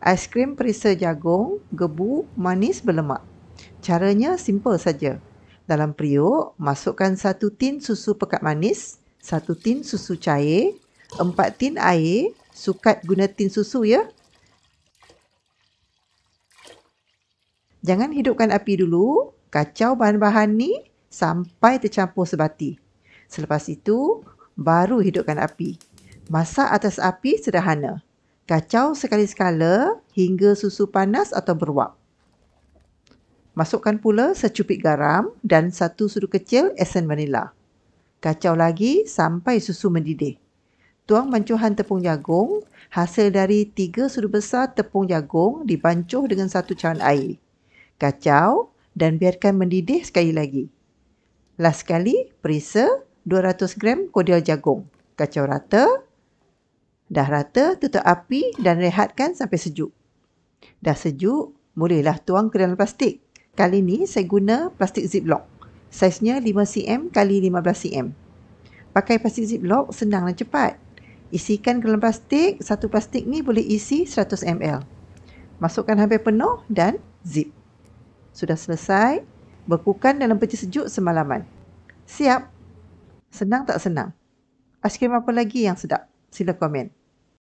Aiskrim perisa jagung, gebu, manis berlemak. Caranya simple saja. Dalam periuk, masukkan 1 tin susu pekat manis, 1 tin susu cair, 4 tin air, sukat guna tin susu ya. Jangan hidupkan api dulu, kacau bahan-bahan ni sampai tercampur sebati. Selepas itu, baru hidupkan api. Masak atas api sederhana. Kacau sekali-sekala hingga susu panas atau beruap. Masukkan pula secupik garam dan 1 sudu kecil esen vanila. Kacau lagi sampai susu mendidih. Tuang bancuhan tepung jagung, hasil dari 3 sudu besar tepung jagung dibancuh dengan 1 cawan air. Kacau dan biarkan mendidih sekali lagi. Last sekali, perisa 200 gram kodial jagung. Kacau rata. Dah rata, tutup api dan rehatkan sampai sejuk. Dah sejuk, bolehlah tuang ke dalam plastik. Kali ni saya guna plastik ziplock. Saiznya 5cm x 15cm. Pakai plastik ziplock senang dan cepat. Isikan ke dalam plastik, satu plastik ni boleh isi 100 ml. Masukkan hampir penuh dan zip. Sudah selesai, bekukan dalam peci sejuk semalaman. Siap! Senang tak senang? Aiskrim apa lagi yang sedap? Sila komen.